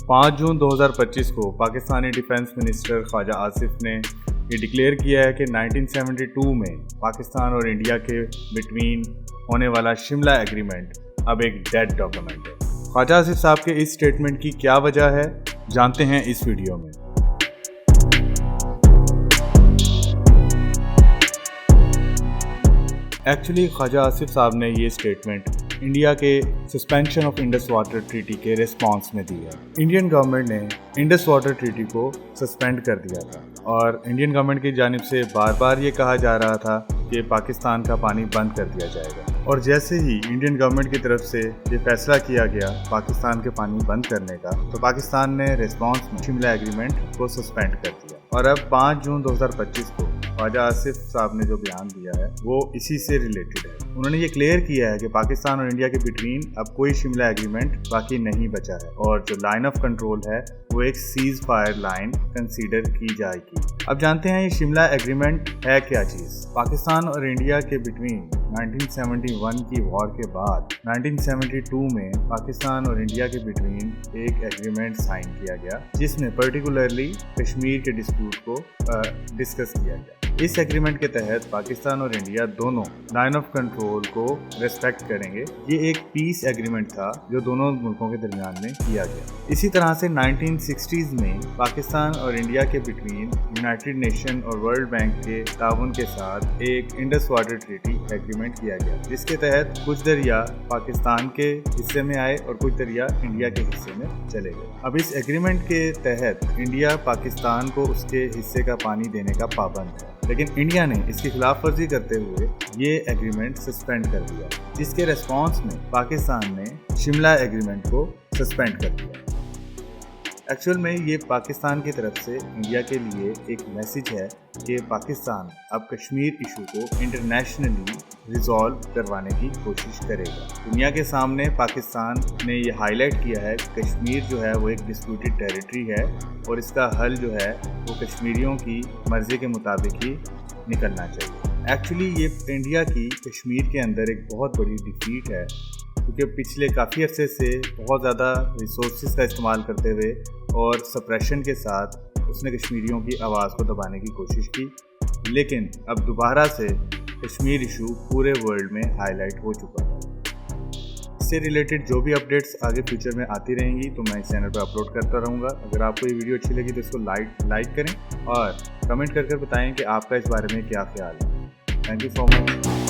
पाँच जून 2025 को Pakistani defence minister Khwaja Asif ने ये डिक्लेयर किया है कि 1972 में पाकिस्तान और इंडिया के बिटवीन होने वाला शिमला एग्रीमेंट अब एक डेड डॉक्यूमेंट है। ख्वाजा आसिफ साहब के इस स्टेटमेंट की क्या वजह है, जानते हैं इस वीडियो में। एक्चुअली ख्वाजा आसिफ साहब ने ये स्टेटमेंट इंडिया के suspension of Indus water treaty के रिस्पांस में दी है। इंडियन गवर्नमेंट ने इंडस वाटर ट्रीटी को सस्पेंड कर दिया था और इंडियन गवर्नमेंट की जानिब से बार बार ये कहा जा रहा था कि पाकिस्तान का पानी बंद कर दिया जाएगा। और जैसे ही इंडियन गवर्नमेंट की तरफ से ये फैसला किया गया पाकिस्तान के पानी बंद करने का, तो पाकिस्तान ने रिस्पांस में शिमला एग्रीमेंट को सस्पेंड कर दिया। और अब 5 जून 2025 को ख्वाजा आसिफ साहब ने जो बयान दिया है वो इसी से रिलेटेड है। उन्होंने ये क्लियर किया है कि पाकिस्तान और इंडिया के बिटवीन अब कोई शिमला एग्रीमेंट बाकी नहीं बचा है और जो लाइन ऑफ कंट्रोल है वो एक सीज फायर लाइन कंसीडर की जाएगी। अब जानते हैं ये शिमला एग्रीमेंट है क्या चीज़। पाकिस्तान और इंडिया के बिटवीन 1971 की वॉर के बाद 1972 में पाकिस्तान और इंडिया के बिटवीन एक एग्रीमेंट साइन किया गया जिसमें पर्टिकुलरली कश्मीर के डिस्प्यूट को डिस्कस किया गया। इस एग्रीमेंट के तहत पाकिस्तान और इंडिया दोनों लाइन ऑफ कंट्रोल को रेस्पेक्ट करेंगे। ये एक पीस एग्रीमेंट था जो दोनों मुल्कों के दरमियान में किया गया। इसी तरह से 1960s में पाकिस्तान और इंडिया के बिटवीन यूनाइटेड नेशन और वर्ल्ड बैंक के ताउन के साथ एक इंडस वाटर ट्रीटी एग्रीमेंट किया गया जिसके तहत कुछ दरिया पाकिस्तान के हिस्से में आए और कुछ दरिया इंडिया के हिस्से में चले गए। अब इस एग्रीमेंट के तहत इंडिया पाकिस्तान को उसके हिस्से का पानी देने का पाबंद है, लेकिन इंडिया ने इसकी खिलाफ वर्जी करते हुए ये एग्रीमेंट सस्पेंड कर दिया, जिसके रिस्पांस में पाकिस्तान ने शिमला एग्रीमेंट को सस्पेंड कर दिया। एक्चुअल में ये पाकिस्तान की तरफ से इंडिया के लिए एक मैसेज है कि पाकिस्तान अब कश्मीर इशू को इंटरनेशनली रिजॉल्व करवाने की कोशिश करेगा। दुनिया के सामने पाकिस्तान ने ये हाईलाइट किया है कि कश्मीर जो है वो एक डिस्प्यूटेड टेरिटरी है और इसका हल जो है वो कश्मीरियों की मर्जी के मुताबिक ही निकलना चाहिए। एक्चुअली ये इंडिया की कश्मीर के अंदर एक बहुत बड़ी डिफीट है क्योंकि पिछले काफ़ी अरसे से बहुत ज़्यादा रिसोर्सेज का इस्तेमाल करते हुए और सप्रेशन के साथ उसने कश्मीरियों की आवाज़ को दबाने की कोशिश की, लेकिन अब दोबारा से कश्मीर इशू पूरे वर्ल्ड में हाईलाइट हो चुका है। इससे रिलेटेड जो भी अपडेट्स आगे फ्यूचर में आती रहेंगी तो मैं इस चैनल पर अपलोड करता रहूँगा। अगर आपको ये वीडियो अच्छी लगी तो इसको लाइक करें और कमेंट कर बताएं कि आपका इस बारे में क्या ख्याल है। Thank you so much.